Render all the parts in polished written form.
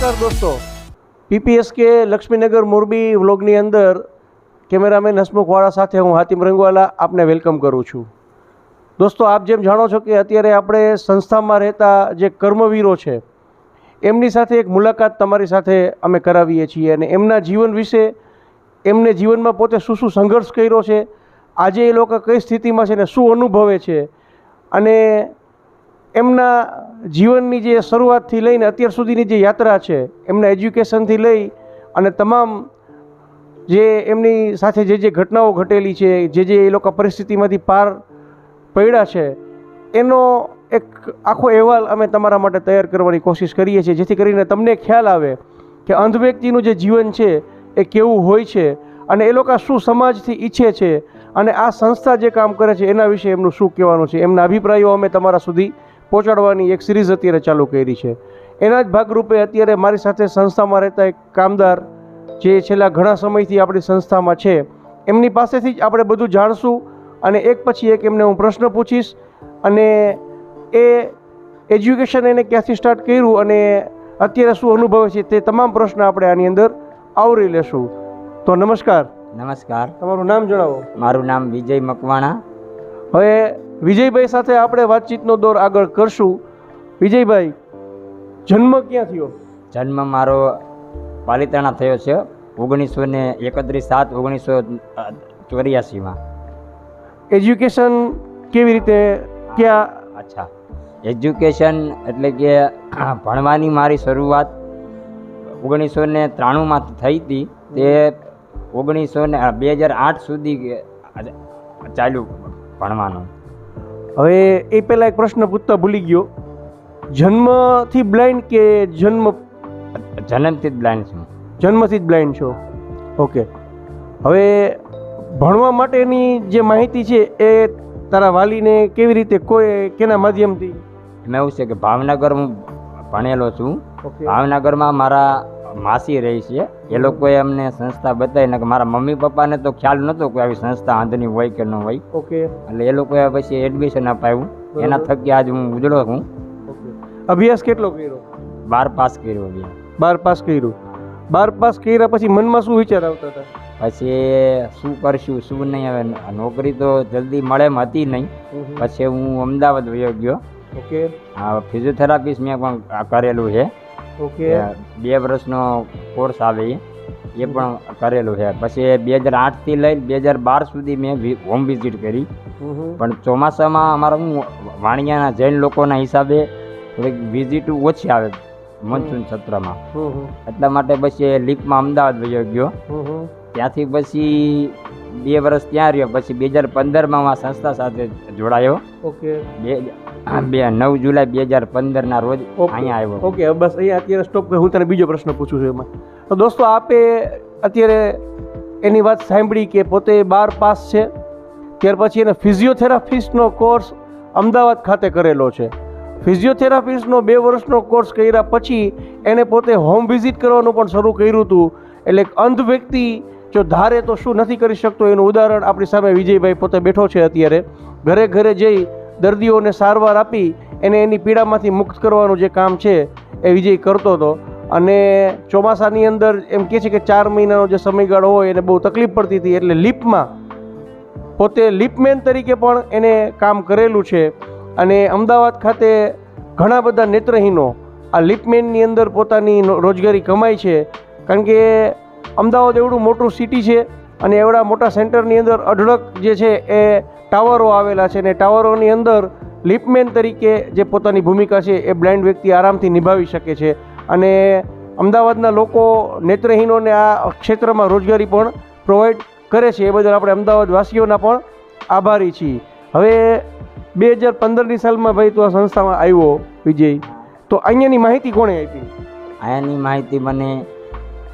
નમસ્કાર દોસ્તો, પીપીએસકે લક્ષ્મીનગર મોરબી વ્લોગની અંદર કેમેરામેન હસમુખવાળા સાથે હું હાતિમ રંગવાલા આપને વેલકમ કરું છું. દોસ્તો, આપ જેમ જાણો છો કે અત્યારે આપણે સંસ્થામાં રહેતા જે કર્મવીરો છે એમની સાથે એક મુલાકાત તમારી સાથે અમે કરાવીએ છીએ અને એમના જીવન વિશે, એમને જીવનમાં પોતે શું શું સંઘર્ષ કર્યો છે, આજે એ લોકો કઈ સ્થિતિમાં છે ને શું અનુભવે છે, અને એમના જીવનની જે શરૂઆતથી લઈને અત્યાર સુધીની જે યાત્રા છે, એમના એજ્યુકેશનથી લઈ અને તમામ જે એમની સાથે જે ઘટનાઓ ઘટેલી છે, જે એ લોકો પરિસ્થિતિમાંથી પાર પડ્યા છે, એનો એક આખો અહેવાલ અમે તમારા માટે તૈયાર કરવાની કોશિશ કરીએ છીએ, જેથી કરીને તમને ખ્યાલ આવે કે અંધ વ્યક્તિનું જે જીવન છે એ કેવું હોય છે અને એ લોકો શું સમાજથી ઈચ્છે છે અને આ સંસ્થા જે કામ કરે છે એના વિશે એમનું શું કહેવાનું છે, એમના અભિપ્રાયો અમે તમારા સુધી પહોંચાડવાની એક સિરીઝ અત્યારે ચાલુ કરી છે. એના જ ભાગરૂપે અત્યારે મારી સાથે સંસ્થામાં રહેતા એક કામદાર જે છેલ્લા ઘણા સમયથી આપણી સંસ્થામાં છે, એમની પાસેથી જ આપણે બધું જાણશું અને એક પછી એક એમને હું પ્રશ્ન પૂછીશ અને એ એજ્યુકેશન એને ક્યાંથી સ્ટાર્ટ કર્યું અને અત્યારે શું અનુભવે છે તે તમામ પ્રશ્ન આપણે આની અંદર આવરી લેશું. તો નમસ્કાર. નમસ્કાર. તમારું નામ જણાવો. મારું નામ વિજય મકવાણા. હવે વિજયભાઈ સાથે આપણે વાતચીતનો દોર આગળ કરશું. વિજયભાઈ, જન્મ ક્યાં થયો? જન્મ મારો પાલિતાણા થયો છે 1931/7/1984. એજ્યુકેશન કેવી રીતે, ક્યાં? અચ્છા, એજ્યુકેશન એટલે કે ભણવાની મારી શરૂઆત 1993માં થઈ હતી. તે 2008 સુધી ચાલ્યું ભણવાનું. હવે એ પહેલાં એક પ્રશ્ન પૂછતા ભૂલી ગયો, જન્મથી બ્લાઇન્ડ કે જન્મથી જ બ્લાઇન્ડ છું? જન્મથી જ બ્લાઇન્ડ છો. ઓકે. હવે ભણવા માટેની જે માહિતી છે એ તારા વાલીને કેવી રીતે, કોઈ કેના માધ્યમથી? એમાં એવું છે કે ભાવનગર હું ભણેલો છું. ઓકે. ભાવનગરમાં મારા માસી રહી છે, એ લોકોએ અમને સંસ્થા બતાવી ને કે મારા મમ્મી પપ્પાને તો ખ્યાલ નહોતો કે આવી સંસ્થા આંધની હોય કે ન હોય. ઓકે. એટલે એ લોકોએ પછી એડમિશન અપાવ્યું. એના થકી આજ હું ઉજળો છું. ઓકે. અભ્યાસ કેટલો કર્યો? 12 પાસ કર્યો. 12 પાસ કર્યું. 12 પાસ કર્યા પછી મનમાં શું વિચાર આવતા હતા? પછી શું કરશું શું નહીં, હવે નોકરી તો જલ્દી મળે એમ હતી નહીં. પછી હું અમદાવાદ વયો ગયો. ઓકે. ફિઝિયોથેરાપિસ્ટ મેં પણ કરેલું છે. ઓકે. 2 વર્ષનો કોર્સ આવે એ પણ કરેલું છે. પછી 2008થી લઈને 2012 સુધી મેં હોમ વિઝિટ કરી. પણ ચોમાસામાં અમારા હું વાણિયાના જૈન લોકોના હિસાબે થોડીક વિઝિટ ઓછી આવે મોન્સૂન સત્રમાં, એટલા માટે પછી લીપમાં અમદાવાદ વયો ગયો. ત્યાંથી પછી 2 વર્ષ ત્યાં રહ્યો. પછી 2015માં હું આ સંસ્થા સાથે જોડાયો. ઓકે. 9 જુલાઈ 2015ના રોજ અહીંયા આવ્યો. ઓકે. બસ અહીંયા અત્યારે સ્ટોપ કરી, હું તને બીજો પ્રશ્ન પૂછું છું એમાં. તો દોસ્તો, આપે અત્યારે એની વાત સાંભળી કે પોતે 12 પાસ છે, ત્યાર પછી એને ફિઝિયોથેરાપિસ્ટનો કોર્સ અમદાવાદ ખાતે કરેલો છે. ફિઝિયોથેરાપિસ્ટનો 2 વર્ષનો કોર્સ કર્યા પછી એને પોતે હોમ વિઝિટ કરવાનું પણ શરૂ કર્યું હતું. એટલે અંધ વ્યક્તિ જો ધારે તો શું નથી કરી શકતો, એનું ઉદાહરણ આપણી સામે વિજયભાઈ પોતે બેઠો છે. અત્યારે ઘરે ઘરે જઈ દર્દીઓને સારવાર આપી એને એની પીડામાંથી મુક્ત કરવાનું જે કામ છે એ વિજય કરતો હતો. અને ચોમાસાની અંદર એમ કહે છે કે 4 મહિનાનો જે સમયગાળો હોય એને બહુ તકલીફ પડતી હતી, એટલે લીપમાં પોતે લીપમેન તરીકે પણ એને કામ કરેલું છે. અને અમદાવાદ ખાતે ઘણા બધા નેત્રહીનો આ લીપમેનની અંદર પોતાની રોજગારી કમાય છે. કારણ કે અમદાવાદ એવડું મોટું સિટી છે અને એવડા મોટા સેન્ટરની અંદર અઢળક જે છે એ ટાવરો આવેલા છે, અને ટાવરોની અંદર લીપમેન તરીકે જે પોતાની ભૂમિકા છે એ બ્લાઇન્ડ વ્યક્તિ આરામથી નિભાવી શકે છે. અને અમદાવાદના લોકો નેત્રહીનોને આ ક્ષેત્રમાં રોજગારી પણ પ્રોવાઈડ કરે છે. એ બદલ આપણે અમદાવાદ વાસીઓના પણ આભારી છીએ. હવે 2015ની સાલમાં ભાઈ તું આ સંસ્થામાં આવ્યો વિજય, તો અહીંયાની માહિતી કોણે આપી? અહીંયાની માહિતી મને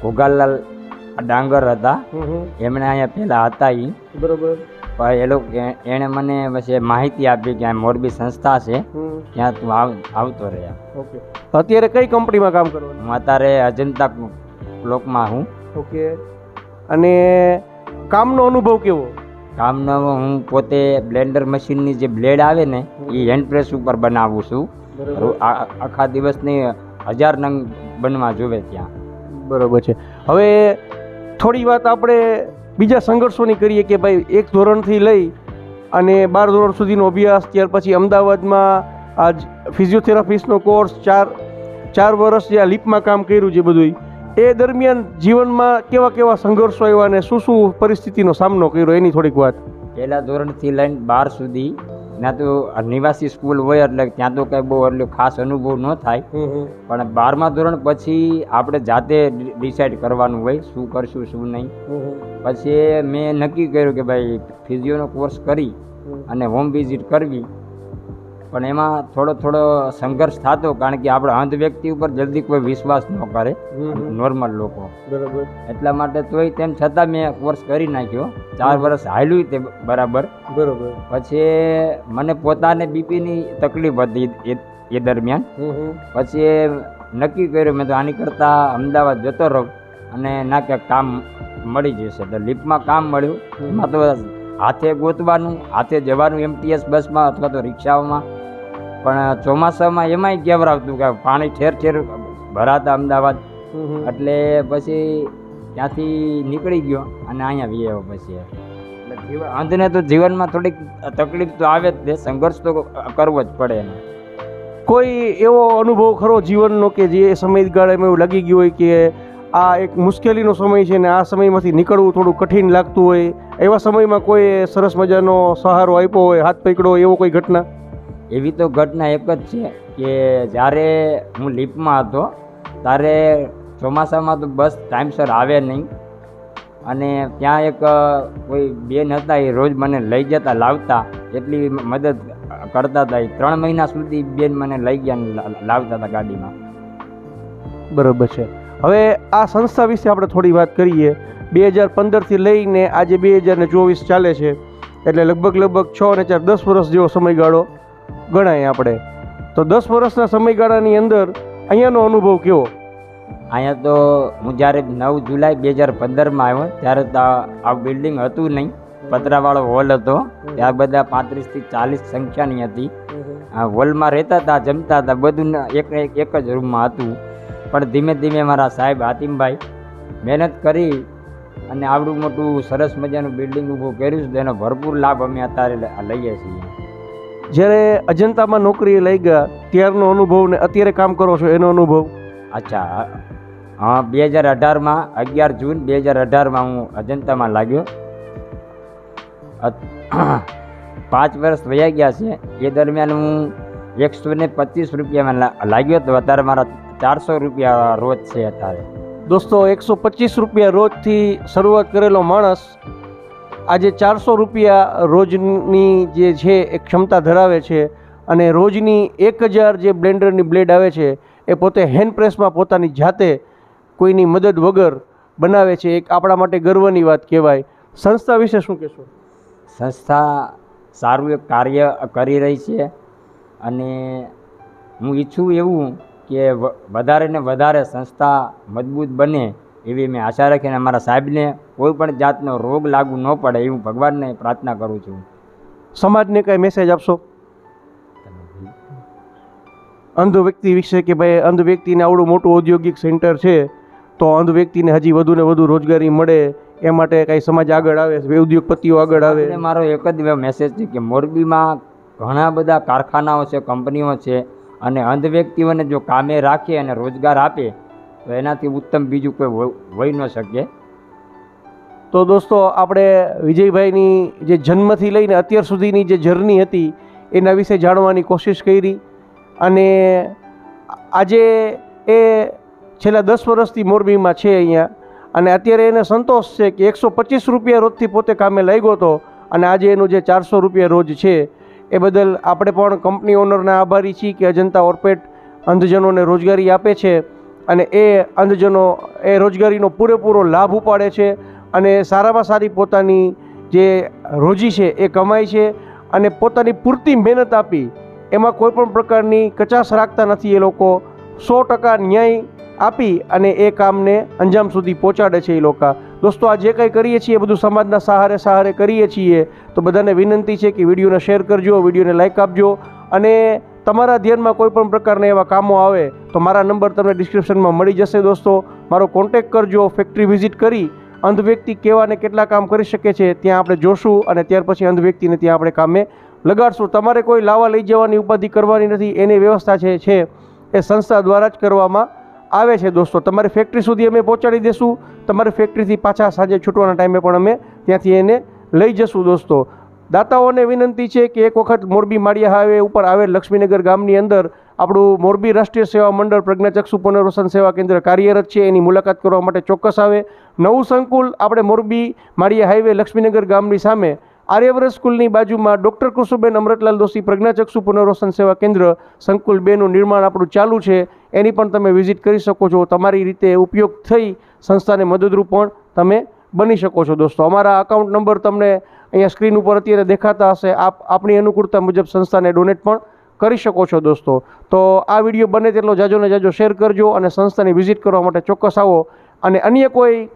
ગોગાલાલ ડાંગર હતા, એમણે અહીંયા પહેલાં હતા એ. બરાબર. એણે મને પછી માહિતી આપી કે આ મોરબી સંસ્થા છે, ત્યાં તું આવતો રહ્યા. ઓકે. અત્યારે કઈ કંપનીમાં કામ કરવાનું? હું અત્યારે અજંતા બ્લોકમાં હું. ઓકે. અને કામનો અનુભવ કેવો? કામનો હું પોતે બ્લેન્ડર મશીનની જે બ્લેડ આવે ને એ હેન્ડ પ્રેસ ઉપર બનાવું છું. આખા દિવસની 1000 નંગ બનવા જોવે ત્યાં. બરાબર છે. હવે થોડી વાત આપણે બીજા સંઘર્ષોની કરીએ કે ભાઈ 1 ધોરણથી લઈ અને 12 ધોરણ સુધીનો અભ્યાસ, ત્યાર પછી અમદાવાદમાં આજ ફિઝિયોથેરાપિસ્ટનો કોર્સ, 4 વર્ષ જે આ લીપમાં કામ કર્યું છે બધું, એ દરમિયાન જીવનમાં કેવા કેવા સંઘર્ષો આવ્યા અને શું શું પરિસ્થિતિનો સામનો કર્યો એની થોડીક વાત. પહેલા ધોરણથી લઈને 12 સુધી ત્યાં તો નિવાસી સ્કૂલ હોય એટલે ત્યાં તો કંઈ બહુ એટલો ખાસ અનુભવ ન થાય, પણ 12મા ધોરણ પછી આપણે જાતે ડિસાઈડ કરવાનું હોય શું કરશું શું નહીં. પછી મેં નક્કી કર્યું કે ભાઈ ફિઝિયોનો કોર્સ કરી અને હોમ વિઝિટ કરવી, પણ એમાં થોડો સંઘર્ષ થતો, કારણ કે આપણે અંધ વ્યક્તિ ઉપર જલ્દી કોઈ વિશ્વાસ ન કરે નોર્મલ લોકો. બરાબર. એટલા માટે તોય તેમ છતાં મેં કોર્સ કરી નાખ્યો. 4 વર્ષ હાલ્યું તે બરાબર. બરાબર. પછી મને પોતાને બીપીની તકલીફ હતી એ દરમિયાન. પછી નક્કી કર્યું મેં તો આની કરતાં અમદાવાદ જતો રહું અને ના ક્યાંક કામ મળી જશે. તો લિફ્ટમાં કામ મળ્યું. એમાં તો હાથે ગોતવાનું, હાથે જવાનું એમટીએસ બસમાં અથવા તો રિક્ષાઓમાં. પણ ચોમાસામાં એમાંય કેવરાવતું કે પાણી ઠેર ઠેર ભરાતા અમદાવાદ. એટલે પછી ત્યાંથી નીકળી ગયો અને અહીંયા વી આવ્યો. પછી એટલે અંધને તો જીવનમાં થોડીક તકલીફ તો આવે જ તે, સંઘર્ષ તો કરવો જ પડે એને. કોઈ એવો અનુભવ ખરો જીવનનો કે જે સમયગાળામાં એવું લાગી ગયું હોય કે આ એક મુશ્કેલીનો સમય છે ને આ સમયમાંથી નીકળવું થોડું કઠિન લાગતું હોય, એવા સમયમાં કોઈ સરસ મજાનો સહારો આપ્યો હોય, હાથ પકડ્યો, એવો કોઈ ઘટના? એવી તો ઘટના એક જ છે કે જ્યારે હું લિફ્ટમાં હતો ત્યારે ચોમાસામાં તો બસ ટાઈમસર આવે નહીં, અને ત્યાં એક કોઈ બેન હતા એ રોજ મને લઈ જતા લાવતા, એટલી મદદ કરતા હતા. 3 મહિના સુધી બેન મને લઈ ગયા લાવતા હતા ગાડીમાં. બરાબર છે. હવે આ સંસ્થા વિશે આપણે થોડી વાત કરીએ. 2015થી લઈને આજે 2024 ચાલે છે, એટલે લગભગ 6 અને 4 10 વર્ષ જેવો સમયગાળો ગણાય આપણે. તો 10 વર્ષના સમયગાળાની અંદર અહીંયાનો અનુભવ કેવો? અહીંયા તો હું જ્યારે 9 જુલાઈ 2015માં આવ્યો ત્યારે તો આ બિલ્ડિંગ હતું નહીં, પતરાવાળો હોલ હતો. ત્યાં બધા 35 થી 40 સંખ્યાની હતી. આ હોલમાં રહેતા હતા, જમતા હતા, બધું એક જ રૂમમાં હતું. પણ ધીમે ધીમે મારા સાહેબ હાતિમભાઈ મહેનત કરી અને આવડું મોટું સરસ મજાનું બિલ્ડિંગ ઊભું કર્યું છે. તેનો ભરપૂર લાભ અમે અત્યારે લઈએ છીએ. જ્યારે અજંતામાં નોકરી લઈ ગયા ત્યારનો અનુભવ ને અત્યારે કામ કરો છો એનો અનુભવ? અચ્છા, હા, 2018માં 11 જૂન 2018માં હું અજંતામાં લાગ્યો. 5 વર્ષ વયા ગયા છે. એ દરમિયાન હું 125 રૂપિયામાં લાગ્યો હતો. અત્યારે મારા 400 રૂપિયા રોજ છે અત્યારે. દોસ્તો, 125 રૂપિયા રોજથી શરૂઆત કરેલો માણસ આજે 400 રૂપિયા રોજની જે છે એ ક્ષમતા ધરાવે છે, અને રોજની 1000 જે બ્લેન્ડરની બ્લેડ આવે છે એ પોતે હેન્ડ પ્રેસમાં પોતાની જાતે કોઈની મદદ વગર બનાવે છે. એક આપણા માટે ગર્વની વાત કહેવાય. સંસ્થા વિશે શું કહેશો? સંસ્થા સારું એક કાર્ય કરી રહી છે, અને હું ઈચ્છું એવું કે વધારે ને વધારે સંસ્થા મજબૂત બને એવી મેં આશા રાખીને અમારા સાહેબને કોઈ પણ જાતનો રોગ લાગુ ન પડે એવું ભગવાનને પ્રાર્થના કરું છું. સમાજને કાંઈ મેસેજ આપશો અંધ વ્યક્તિ વિશે કે ભાઈ અંધ વ્યક્તિને આવડું મોટું ઔદ્યોગિક સેન્ટર છે તો અંધ વ્યક્તિને હજી વધુ ને વધુ રોજગારી મળે એ માટે કાંઈ સમાજ આગળ આવે, ઉદ્યોગપતિઓ આગળ આવે? મારો એક જ મેસેજ છે કે મોરબીમાં ઘણા બધા કારખાનાઓ છે, કંપનીઓ છે, અને અંધ વ્યક્તિઓને જો કામે રાખે અને રોજગાર આપે તો એનાથી ઉત્તમ બીજું કોઈ હોઈ ન શકે. તો દોસ્તો, આપણે વિજયભાઈની જે જન્મથી લઈને અત્યાર સુધીની જે જર્ની હતી એના વિશે જાણવાની કોશિશ કરી, અને આજે એ છેલ્લા 10 વર્ષથી મોરબીમાં છે અહીંયા, અને અત્યારે એને સંતોષ છે કે 125 રૂપિયા રોજથી પોતે કામે લાગ્યો હતો, અને આજે એનું જે 400 રૂપિયા રોજ છે એ બદલ આપણે પણ કંપની ઓનરના આભારી છીએ કે અજંતા ઓર્પેટ અંધજનોને રોજગારી આપે છે, અને એ અંધજનો એ રોજગારીનો પૂરેપૂરો લાભ ઉપાડે છે, અને સારામાં સારી પોતાની જે રોજી છે એ કમાય છે, અને પોતાની પૂરતી મહેનત આપી એમાં કોઈ પણ પ્રકારની કચાશ રાખતા નથી. એ લોકો 100% ન્યાય આપી અને એ કામને અંજામ સુધી પહોંચાડે છે એ લોકો. દોસ્તો, આ જે કંઈ કરીએ છીએ એ બધું સમાજના સહારે કરીએ છીએ, તો બધાને વિનંતી છે કે વિડીયોને શેર કરજો, વિડીયોને લાઇક આપજો, અને તમારા ધ્યાનમાં કોઈ પણ પ્રકારના એવા કામો આવે તો મારા નંબર તમને ડિસ્ક્રિપ્શનમાં મળી જશે દોસ્તો. મારો કોન્ટેક કરજો. ફેક્ટરી વિઝિટ કરી અંધ વ્યક્તિ કેવા ને કેટલા કામ કરી શકે છે ત્યાં આપણે જોશું અને ત્યાર પછી અંધ વ્યક્તિને ત્યાં આપણે કામે લગાડશું. તમારે કોઈ લાવવા લઈ જવાની ઉપાધિ કરવાની નથી. એની વ્યવસ્થા છે એ સંસ્થા દ્વારા જ કરવામાં આવે છે દોસ્તો. તમારી ફેક્ટરી સુધી અમે પહોંચાડી દઈશું. તમારી ફેક્ટરીથી પાછા સાંજે છૂટવાના ટાઈમે પણ અમે ત્યાંથી એને લઈ જશું દોસ્તો. દાતાઓને વિનંતી છે કે એક વખત મોરબી માળિયા હાઈવે ઉપર આવેલ લક્ષ્મીનગર ગામની અંદર આપણું મોરબી રાષ્ટ્રીય સેવા મંડળ પ્રજ્ઞાચક્ષુ પુનર્વસન સેવા કેન્દ્ર કાર્યરત છે. એની મુલાકાત કરવા માટે ચોક્કસ આવે. નવું સંકુલ આપણે મોરબી માળિયા હાઈવે લક્ષ્મીનગર ગામની સામે આર્યવ્રત સ્કૂલની બાજુમાં ડૉક્ટર કુસુબેન અમૃતલાલ દોશી પ્રજ્ઞાચક્ષુ પુનર્વસન સેવા કેન્દ્ર સંકુલ 2નું નિર્માણ આપણું ચાલુ છે. એની પણ તમે વિઝિટ કરી શકો છો. તમારી રીતે ઉપયોગ થઈ સંસ્થાને મદદરૂપ પણ તમે બની શકો છો દોસ્તો. અમારા અકાઉન્ટ નંબર તમને અહીંયા સ્ક્રીન ઉપર અત્યારે દેખાતા હશે. આપ આપણી અનુકૂળતા મુજબ સંસ્થાને ડોનેટ પણ કરી શકો છો દોસ્તો. તો આ વિડીયો બને તેટલો જાજો ને જાજો શેર કરજો અને સંસ્થાની વિઝિટ કરવા માટે ચોક્કસ આવો. અને અન્ય કોઈ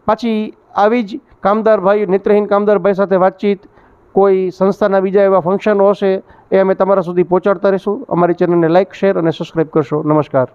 પાછી આવી જ કામદારભાઈ, નેત્રહીન કામદારભાઈ સાથે વાતચીત, કોઈ સંસ્થાના બીજા એવા ફંક્શનો હશે એ અમે તમારા સુધી પહોંચાડતા રહીશું. અમારી ચેનલને લાઇક, શેર અને સબસ્ક્રાઈબ કરશો. નમસ્કાર.